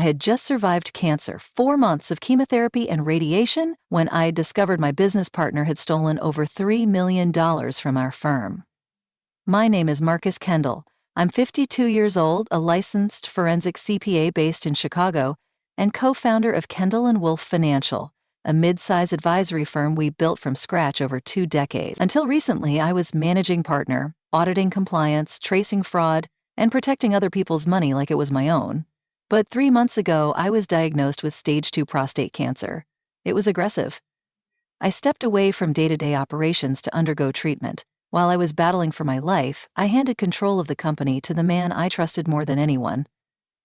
had just survived cancer, 4 months of chemotherapy and radiation, when I discovered my business partner had stolen over $3 million from our firm. My name is Marcus Kendall. I'm 52 years old, a licensed forensic CPA based in Chicago, and co-founder of Kendall & Wolf Financial, a mid-size advisory firm we built from scratch over 2 decades. Until recently, I was managing partner, auditing compliance, tracing fraud, and protecting other people's money like it was my own. But 3 months ago, I was diagnosed with stage 2 prostate cancer. It was aggressive. I stepped away from day-to-day operations to undergo treatment. While I was battling for my life, I handed control of the company to the man I trusted more than anyone,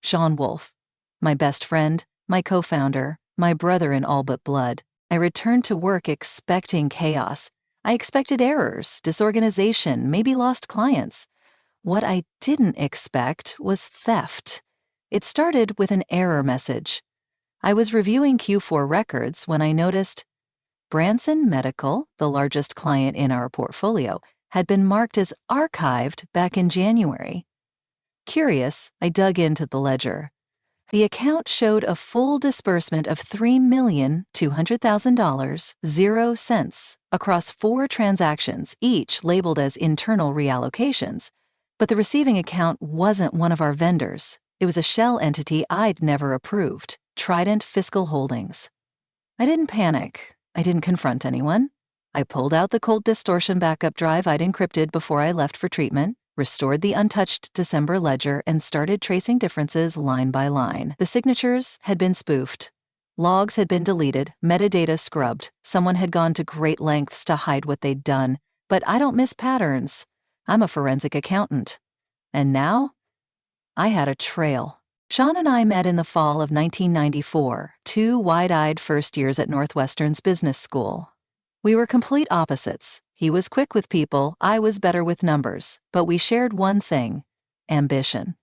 Sean Wolf, my best friend, my co-founder, my brother in all but blood. I returned to work expecting chaos. I expected errors, disorganization, maybe lost clients. What I didn't expect was theft. It started with an error message. I was reviewing Q4 records when I noticed Branson Medical, the largest client in our portfolio, had been marked as archived back in January. Curious, I dug into the ledger. The account showed a full disbursement of $3,200,000, 0 cents, across 4 transactions, each labeled as internal reallocations. But the receiving account wasn't one of our vendors. It was a shell entity I'd never approved, Trident Fiscal Holdings. I didn't panic. I didn't confront anyone. I pulled out the cold distortion backup drive I'd encrypted before I left for treatment, restored the untouched December ledger, and started tracing differences line by line. The signatures had been spoofed. Logs had been deleted, metadata scrubbed. Someone had gone to great lengths to hide what they'd done. But I don't miss patterns. I'm a forensic accountant. And now, I had a trail. Sean and I met in the fall of 1994, 2 wide-eyed first years at Northwestern's business school. We were complete opposites. He was quick with people, I was better with numbers, but we shared one thing: ambition.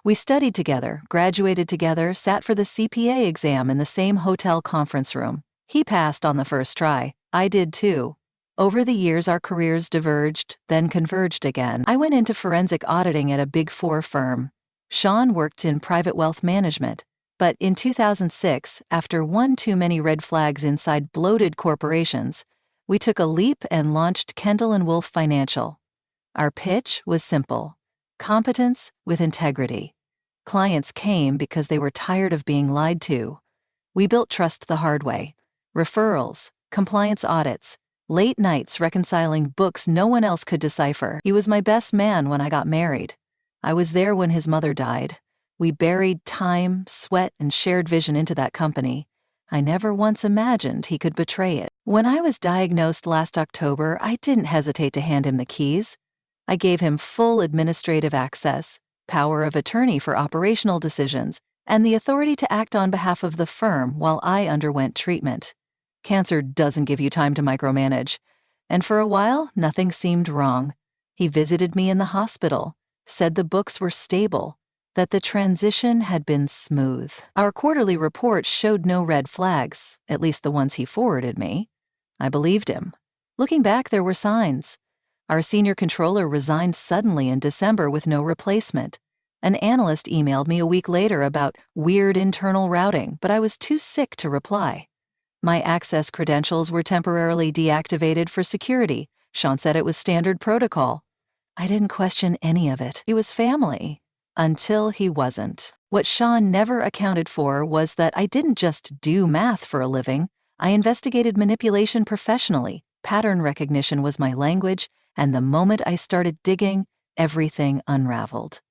We studied together, graduated together, sat for the CPA exam in the same hotel conference room. He passed on the first try. I did too. Over the years, our careers diverged, then converged again. I went into forensic auditing at a Big 4 firm. Sean worked in private wealth management. But in 2006, after one too many red flags inside bloated corporations, we took a leap and launched Kendall & Wolf Financial. Our pitch was simple: competence with integrity. Clients came because they were tired of being lied to. We built trust the hard way: referrals, compliance audits, late nights reconciling books no one else could decipher. He was my best man when I got married. I was there when his mother died. We buried time, sweat, and shared vision into that company. I never once imagined he could betray it. When I was diagnosed last October, I didn't hesitate to hand him the keys. I gave him full administrative access, power of attorney for operational decisions, and the authority to act on behalf of the firm while I underwent treatment. Cancer doesn't give you time to micromanage. And for a while, nothing seemed wrong. He visited me in the hospital, said the books were stable, that the transition had been smooth. Our quarterly report showed no red flags, at least the ones he forwarded me. I believed him. Looking back, there were signs. Our senior controller resigned suddenly in December with no replacement. An analyst emailed me a week later about weird internal routing, but I was too sick to reply. My access credentials were temporarily deactivated for security. Sean said it was standard protocol. I didn't question any of it. He was family. Until he wasn't. What Sean never accounted for was that I didn't just do math for a living. I investigated manipulation professionally. Pattern recognition was my language, and the moment I started digging, everything unraveled.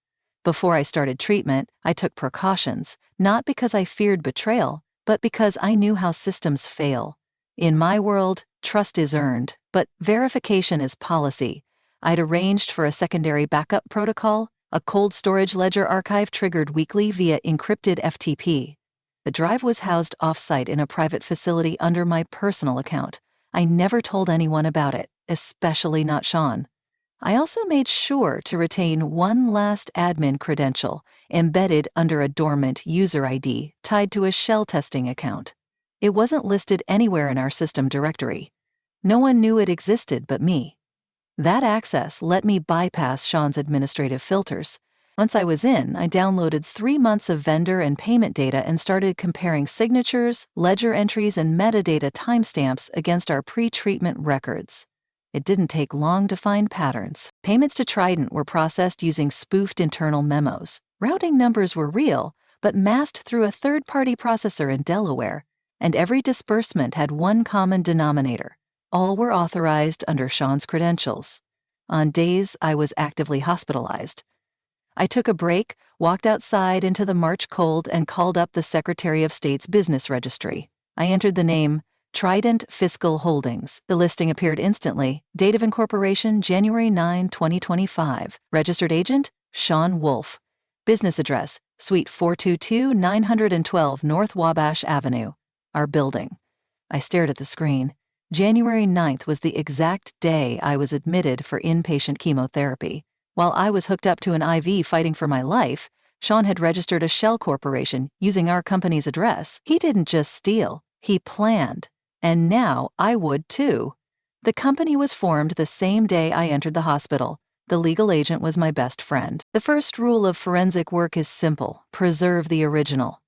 Before I started treatment, I took precautions, not because I feared betrayal, but because I knew how systems fail. In my world, trust is earned, but verification is policy. I'd arranged for a secondary backup protocol, a cold storage ledger archive triggered weekly via encrypted FTP. The drive was housed off-site in a private facility under my personal account. I never told anyone about it, especially not Sean. I also made sure to retain one last admin credential embedded under a dormant user ID tied to a shell testing account. It wasn't listed anywhere in our system directory. No one knew it existed but me. That access let me bypass Sean's administrative filters. Once I was in, I downloaded 3 months of vendor and payment data and started comparing signatures, ledger entries, and metadata timestamps against our pre-treatment records. It didn't take long to find patterns. Payments to Trident were processed using spoofed internal memos. Routing numbers were real, but masked through a third-party processor in Delaware, and every disbursement had one common denominator. All were authorized under Sean's credentials. On days I was actively hospitalized, I took a break, walked outside into the March cold, and called up the Secretary of State's business registry. I entered the name Trident Fiscal Holdings. The listing appeared instantly. Date of incorporation, January 9, 2025. Registered agent, Sean Wolf. Business address, Suite 422, 912 North Wabash Avenue. Our building. I stared at the screen. January 9th was the exact day I was admitted for inpatient chemotherapy. While I was hooked up to an IV fighting for my life, Sean had registered a shell corporation using our company's address. He didn't just steal, he planned. And now I would too. The company was formed the same day I entered the hospital. The legal agent was my best friend. The first rule of forensic work is simple: preserve the original.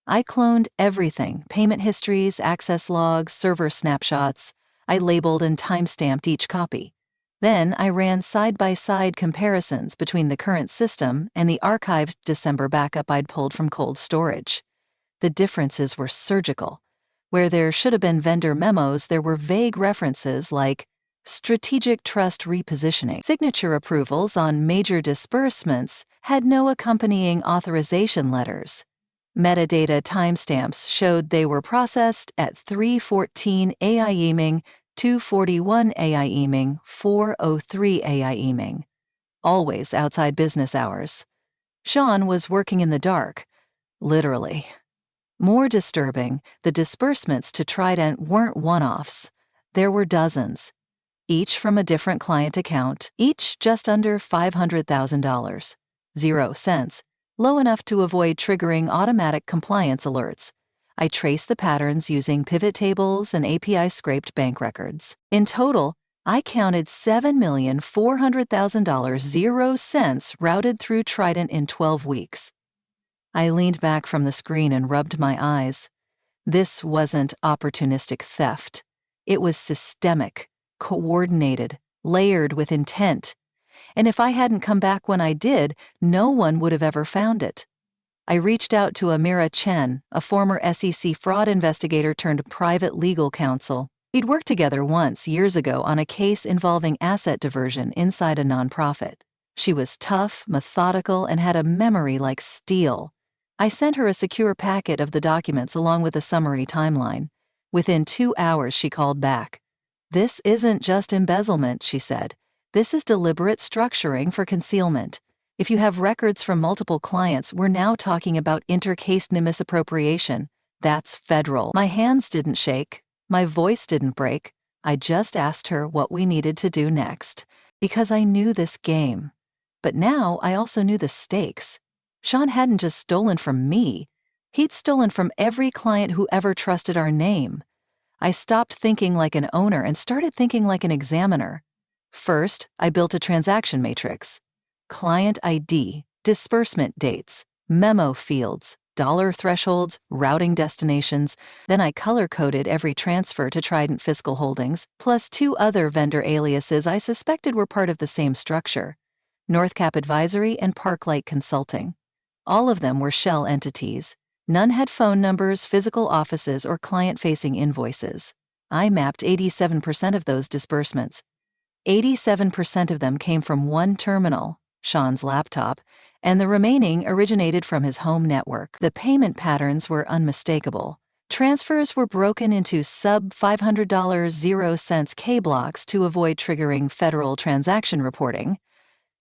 I cloned everything: payment histories, access logs, server snapshots. I labeled and timestamped each copy. Then I ran side-by-side comparisons between the current system and the archived December backup I'd pulled from cold storage. The differences were surgical. Where there should have been vendor memos, there were vague references like strategic trust repositioning. Signature approvals on major disbursements had no accompanying authorization letters. Metadata timestamps showed they were processed at 3:14 AI evening, 2:41 AI evening, 4:03 AI evening. Always outside business hours. Sean was working in the dark, literally. More disturbing, the disbursements to Trident weren't one-offs. There were dozens, each from a different client account, each just under $500,000. 0 cents, low enough to avoid triggering automatic compliance alerts. I traced the patterns using pivot tables and API-scraped bank records. In total, I counted $7,400,000 0 cents routed through Trident in 12 weeks. I leaned back from the screen and rubbed my eyes. This wasn't opportunistic theft. It was systemic, coordinated, layered with intent. And if I hadn't come back when I did, no one would have ever found it. I reached out to Amira Chen, a former SEC fraud investigator turned private legal counsel. We'd worked together once years ago on a case involving asset diversion inside a nonprofit. She was tough, methodical, and had a memory like steel. I sent her a secure packet of the documents along with a summary timeline. Within 2 hours, she called back. "This isn't just embezzlement," she said. "This is deliberate structuring for concealment. If you have records from multiple clients, we're now talking about intercase misappropriation. That's federal." My hands didn't shake. My voice didn't break. I just asked her what we needed to do next, because I knew this game. But now I also knew the stakes. Sean hadn't just stolen from me. He'd stolen from every client who ever trusted our name. I stopped thinking like an owner and started thinking like an examiner. First, I built a transaction matrix. Client ID, disbursement dates, memo fields, dollar thresholds, routing destinations. Then I color-coded every transfer to Trident Fiscal Holdings, plus 2 other vendor aliases I suspected were part of the same structure: Northcap Advisory and Parklight Consulting. All of them were shell entities. None had phone numbers, physical offices, or client-facing invoices. I mapped 87% of those disbursements. 87% of them came from one terminal, Sean's laptop, and the remaining originated from his home network. The payment patterns were unmistakable. Transfers were broken into sub-$500 0 cents K-blocks to avoid triggering federal transaction reporting.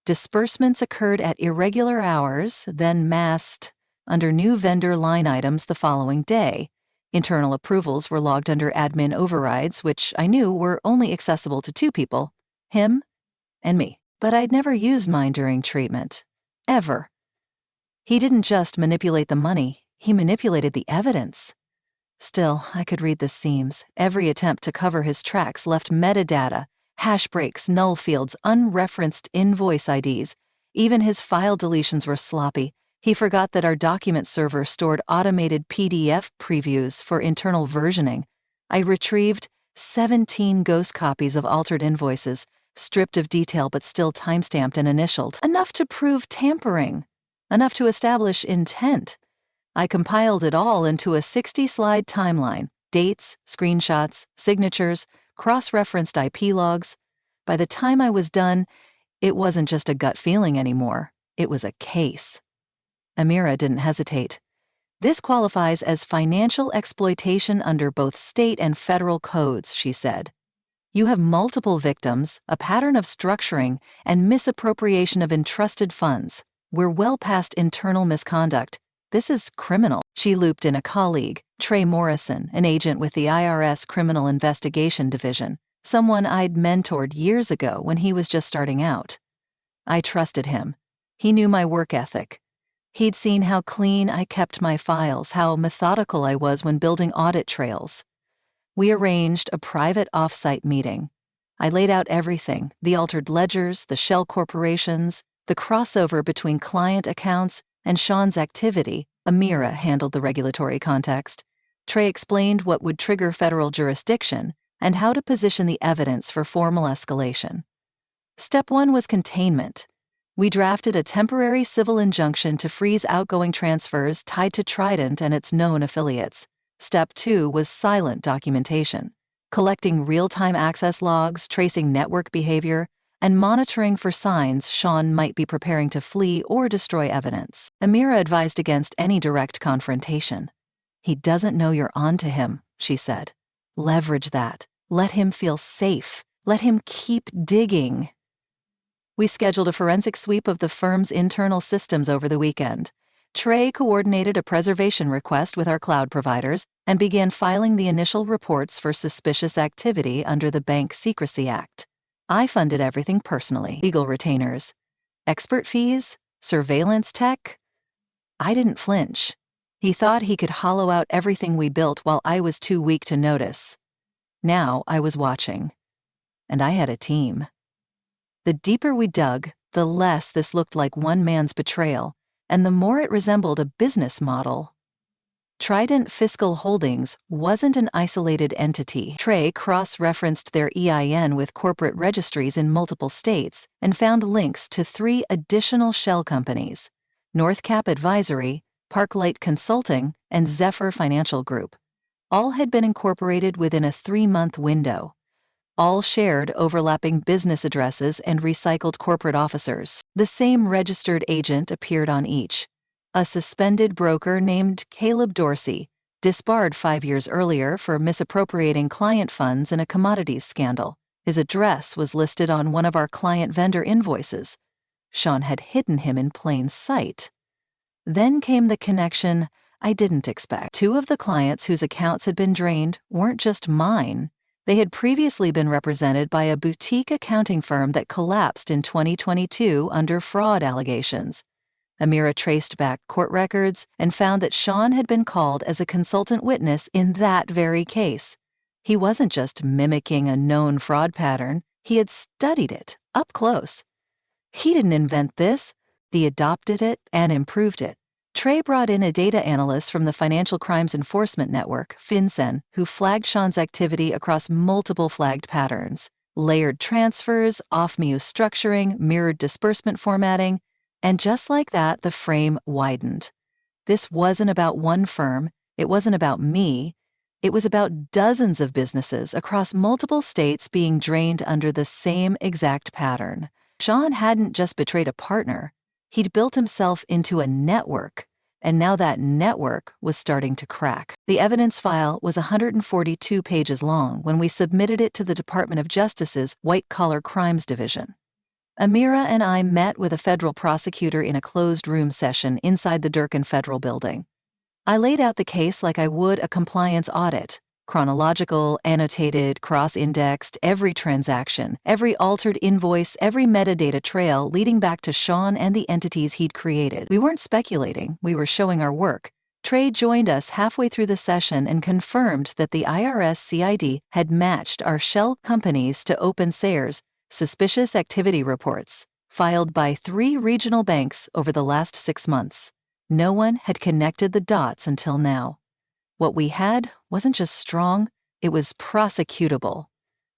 Disbursements occurred at irregular hours, then masked under new vendor line items the following day. Internal approvals were logged under admin overrides, which I knew were only accessible to 2 people, him and me. But I'd never used mine during treatment. Ever. He didn't just manipulate the money, he manipulated the evidence. Still, I could read the seams. Every attempt to cover his tracks left metadata, hash breaks, null fields, unreferenced invoice IDs, Even his file deletions were sloppy. He forgot that our document server stored automated PDF previews for internal versioning. I retrieved 17 ghost copies of altered invoices, stripped of detail but still timestamped and initialed. Enough to prove tampering. Enough to establish intent. I compiled it all into a 60-slide timeline. Dates, screenshots, signatures, cross-referenced IP logs. By the time I was done, it wasn't just a gut feeling anymore. It was a case. Amira didn't hesitate. This qualifies as financial exploitation under both state and federal codes, she said. You have multiple victims, a pattern of structuring, and misappropriation of entrusted funds. We're well past internal misconduct. This is criminal. She looped in a colleague, Trey Morrison, an agent with the IRS Criminal Investigation Division, someone I'd mentored years ago when he was just starting out. I trusted him. He knew my work ethic. He'd seen how clean I kept my files, how methodical I was when building audit trails. We arranged a private off-site meeting. I laid out everything, the altered ledgers, the shell corporations, the crossover between client accounts and Sean's activity. Amira handled the regulatory context. Trey explained what would trigger federal jurisdiction and how to position the evidence for formal escalation. Step 1 was containment. We drafted a temporary civil injunction to freeze outgoing transfers tied to Trident and its known affiliates. Step 2 was silent documentation, collecting real-time access logs, tracing network behavior, and monitoring for signs Sean might be preparing to flee or destroy evidence. Amira advised against any direct confrontation. He doesn't know you're onto him, she said. Leverage that. Let him feel safe. Let him keep digging. We scheduled a forensic sweep of the firm's internal systems over the weekend. Trey coordinated a preservation request with our cloud providers and began filing the initial reports for suspicious activity under the Bank Secrecy Act. I funded everything personally. Legal retainers, expert fees, surveillance tech. I didn't flinch. He thought he could hollow out everything we built while I was too weak to notice. Now I was watching. And I had a team. The deeper we dug, the less this looked like one man's betrayal, and the more it resembled a business model. Trident Fiscal Holdings wasn't an isolated entity. Trey cross-referenced their EIN with corporate registries in multiple states and found links to 3 additional shell companies: Northcap Advisory, Parklight Consulting, and Zephyr Financial Group. All had been incorporated within a 3-month window. All shared overlapping business addresses and recycled corporate officers. The same registered agent appeared on each. A suspended broker named Caleb Dorsey, disbarred 5 years earlier for misappropriating client funds in a commodities scandal. His address was listed on one of our client vendor invoices. Sean had hidden him in plain sight. Then came the connection I didn't expect. 2 of the clients whose accounts had been drained weren't just mine. They had previously been represented by a boutique accounting firm that collapsed in 2022 under fraud allegations. Amira traced back court records and found that Sean had been called as a consultant witness in that very case. He wasn't just mimicking a known fraud pattern, he had studied it up close. He didn't invent this, he adopted it and improved it. Trey brought in a data analyst from the Financial Crimes Enforcement Network, FinCEN, who flagged Sean's activity across multiple flagged patterns: layered transfers, off-muse structuring, mirrored disbursement formatting. And just like that, the frame widened. This wasn't about one firm, it wasn't about me, it was about dozens of businesses across multiple states being drained under the same exact pattern. Sean hadn't just betrayed a partner, he'd built himself into a network, and now that network was starting to crack. The evidence file was 142 pages long when we submitted it to the Department of Justice's White Collar Crimes Division. Amira and I met with a federal prosecutor in a closed-room session inside the Durkin Federal Building. I laid out the case like I would a compliance audit: chronological, annotated, cross-indexed, every transaction, every altered invoice, every metadata trail leading back to Sean and the entities he'd created. We weren't speculating, we were showing our work. Trey joined us halfway through the session and confirmed that the IRS CID had matched our shell companies to open SARE's suspicious activity reports. filed by 3 regional banks over the last 6 months. No one had connected the dots until now. What we had wasn't just strong, it was prosecutable.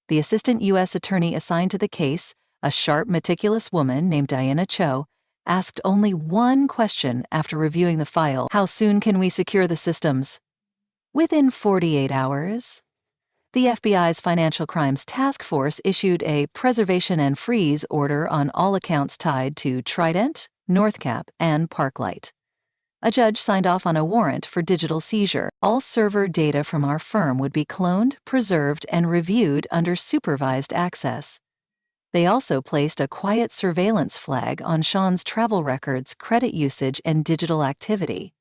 The assistant U.S. attorney assigned to the case, a sharp, meticulous woman named Diana Cho, asked only one question after reviewing the file: "How soon can we secure the systems?" "Within 48 hours." The FBI's Financial Crimes Task Force issued a preservation and freeze order on all accounts tied to Trident, Northcap, and Parklight. A judge signed off on a warrant for digital seizure. All server data from our firm would be cloned, preserved, and reviewed under supervised access. They also placed a quiet surveillance flag on Sean's travel records, credit usage, and digital activity.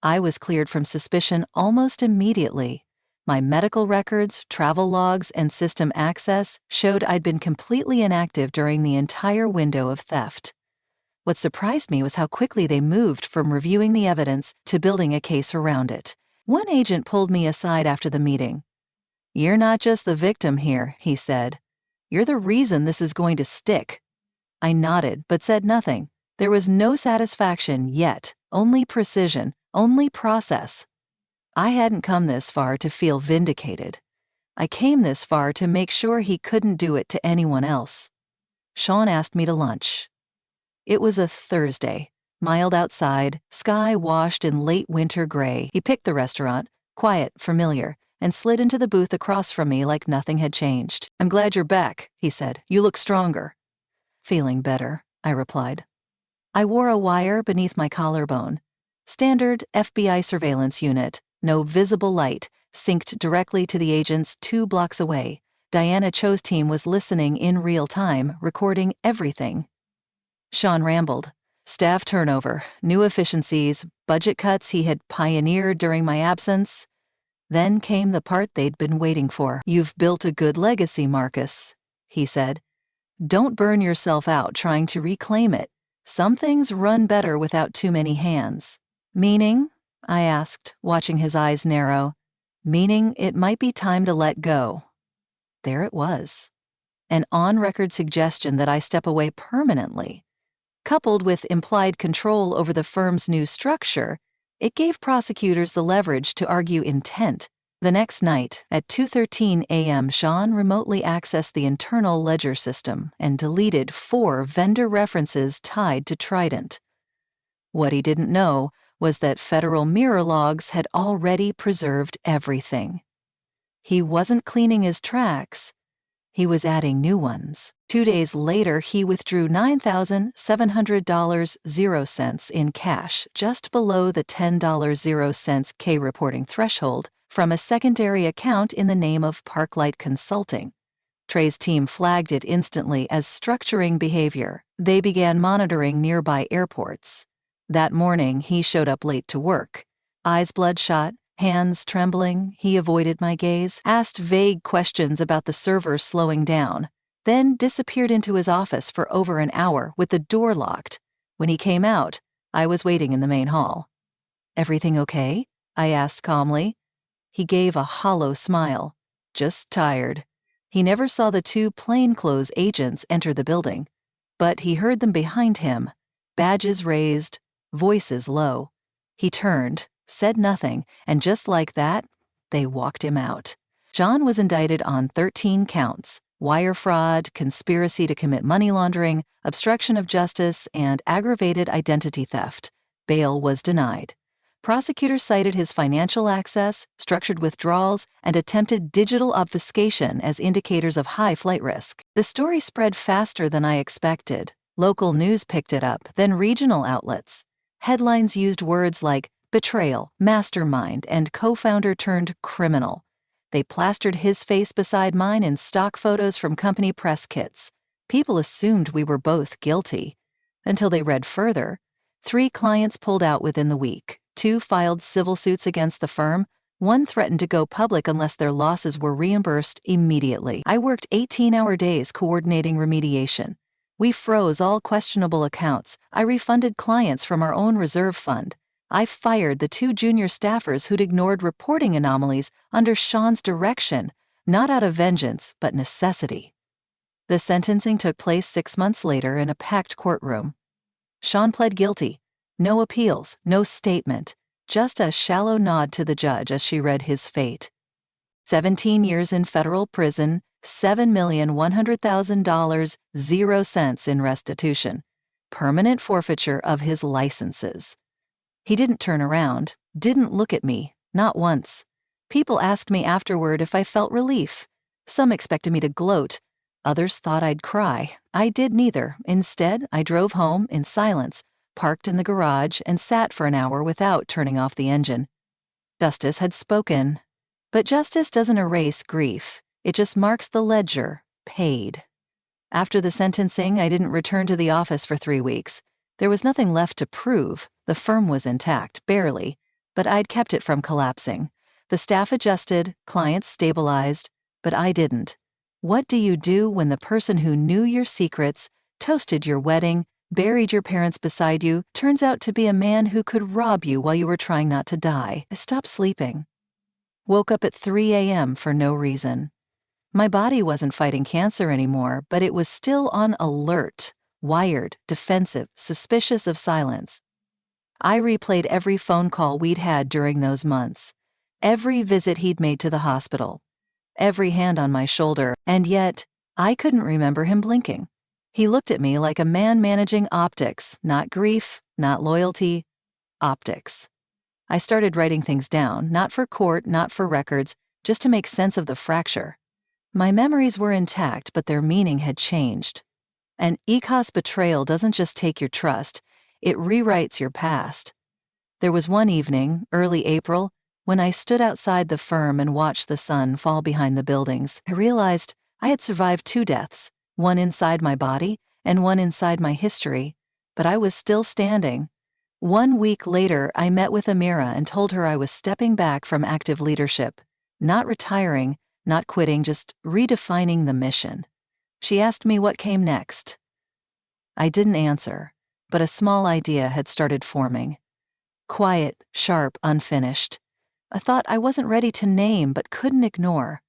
I was cleared from suspicion almost immediately. My medical records, travel logs, and system access showed I'd been completely inactive during the entire window of theft. What surprised me was how quickly they moved from reviewing the evidence to building a case around it. One agent pulled me aside after the meeting. "You're not just the victim here," he said. "You're the reason this is going to stick." I nodded, but said nothing. There was no satisfaction yet, only precision, only process. I hadn't come this far to feel vindicated. I came this far to make sure he couldn't do it to anyone else. Sean asked me to lunch. It was a Thursday, mild outside, sky washed in late winter gray. He picked the restaurant, quiet, familiar, and slid into the booth across from me like nothing had changed. "I'm glad you're back," he said. "You look stronger." "Feeling better," I replied. I wore a wire beneath my collarbone. Standard FBI surveillance unit, no visible light, synced directly to the agents 2 blocks away. Diana Cho's team was listening in real time, recording everything. Sean rambled. Staff turnover, new efficiencies, budget cuts he had pioneered during my absence. Then came the part they'd been waiting for. "You've built a good legacy, Marcus," he said. "Don't burn yourself out trying to reclaim it. Some things run better without too many hands." "Meaning?" I asked, watching his eyes narrow. "Meaning it might be time to let go." There it was. An on-record suggestion that I step away permanently. Coupled with implied control over the firm's new structure, it gave prosecutors the leverage to argue intent. The next night, at 2:13 a.m., Sean remotely accessed the internal ledger system and deleted 4 vendor references tied to Trident. What he didn't know was that federal mirror logs had already preserved everything. He wasn't cleaning his tracks. He was adding new ones. 2 days later, he withdrew $9,700.00 in cash, just below the $10.00 K reporting threshold, from a secondary account in the name of Parklight Consulting. Trey's team flagged it instantly as structuring behavior. They began monitoring nearby airports. That morning, he showed up late to work. Eyes bloodshot, hands trembling, he avoided my gaze, asked vague questions about the server slowing down, then disappeared into his office for over an hour with the door locked. When he came out, I was waiting in the main hall. "Everything okay?" I asked calmly. He gave a hollow smile. "Just tired." He never saw the 2 plainclothes agents enter the building, but he heard them behind him, badges raised, voices low. He turned, said nothing, and just like that, they walked him out. John was indicted on 13 counts: wire fraud, conspiracy to commit money laundering, obstruction of justice, and aggravated identity theft. Bail was denied. Prosecutors cited his financial access, structured withdrawals, and attempted digital obfuscation as indicators of high flight risk. The story spread faster than I expected. Local news picked it up, then regional outlets. Headlines used words like betrayal, mastermind, and co-founder turned criminal. They plastered his face beside mine in stock photos from company press kits. People assumed we were both guilty. Until they read further. 3 clients pulled out within the week. 2 filed civil suits against the firm. 1 threatened to go public unless their losses were reimbursed immediately. I worked 18-hour days coordinating remediation. We froze all questionable accounts. I refunded clients from our own reserve fund. I fired the 2 junior staffers who'd ignored reporting anomalies under Sean's direction, not out of vengeance, but necessity. The sentencing took place 6 months later in a packed courtroom. Sean pled guilty. No appeals, no statement, just a shallow nod to the judge as she read his fate. 17 years in federal prison, $7,100,000, 0 cents in restitution. Permanent forfeiture of his licenses. He didn't turn around, didn't look at me, not once. People asked me afterward if I felt relief. Some expected me to gloat. Others thought I'd cry. I did neither. Instead, I drove home in silence, parked in the garage, and sat for an hour without turning off the engine. Justice had spoken. But justice doesn't erase grief. It just marks the ledger, paid. After the sentencing, I didn't return to the office for 3 weeks. There was nothing left to prove. The firm was intact, barely, but I'd kept it from collapsing. The staff adjusted, clients stabilized, but I didn't. What do you do when the person who knew your secrets, toasted your wedding, buried your parents beside you, turns out to be a man who could rob you while you were trying not to die? I stopped sleeping. Woke up at 3 a.m. for no reason. My body wasn't fighting cancer anymore, but it was still on alert, wired, defensive, suspicious of silence. I replayed every phone call we'd had during those months, every visit he'd made to the hospital, every hand on my shoulder, and yet I couldn't remember him blinking. He looked at me like a man managing optics, not grief, not loyalty, optics. I started writing things down, not for court, not for records, just to make sense of the fracture. My memories were intact, but their meaning had changed. An ECOS betrayal doesn't just take your trust, it rewrites your past. There was one evening, early April, when I stood outside the firm and watched the sun fall behind the buildings. I realized I had survived 2 deaths, one inside my body and one inside my history, but I was still standing. 1 week later, I met with Amira and told her I was stepping back from active leadership, not retiring, not quitting, just redefining the mission. She asked me what came next. I didn't answer, but a small idea had started forming. Quiet, sharp, unfinished. A thought I wasn't ready to name but couldn't ignore.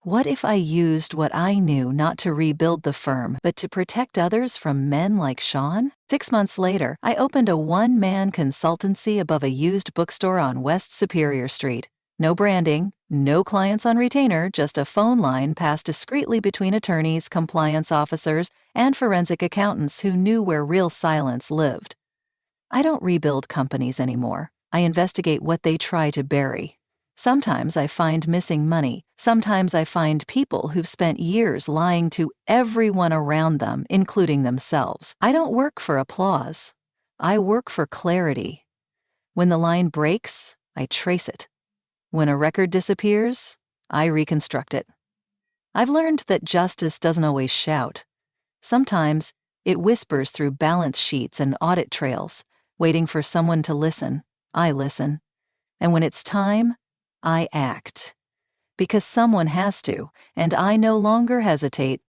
What if I used what I knew not to rebuild the firm, but to protect others from men like Sean? 6 months later, I opened a one-man consultancy above a used bookstore on West Superior Street. No branding, no clients on retainer, just a phone line passed discreetly between attorneys, compliance officers, and forensic accountants who knew where real silence lived. I don't rebuild companies anymore. I investigate what they try to bury. Sometimes I find missing money. Sometimes I find people who've spent years lying to everyone around them, including themselves. I don't work for applause. I work for clarity. When the line breaks, I trace it. When a record disappears, I reconstruct it. I've learned that justice doesn't always shout. Sometimes it whispers through balance sheets and audit trails, waiting for someone to listen. I listen. And when it's time, I act. Because someone has to, and I no longer hesitate.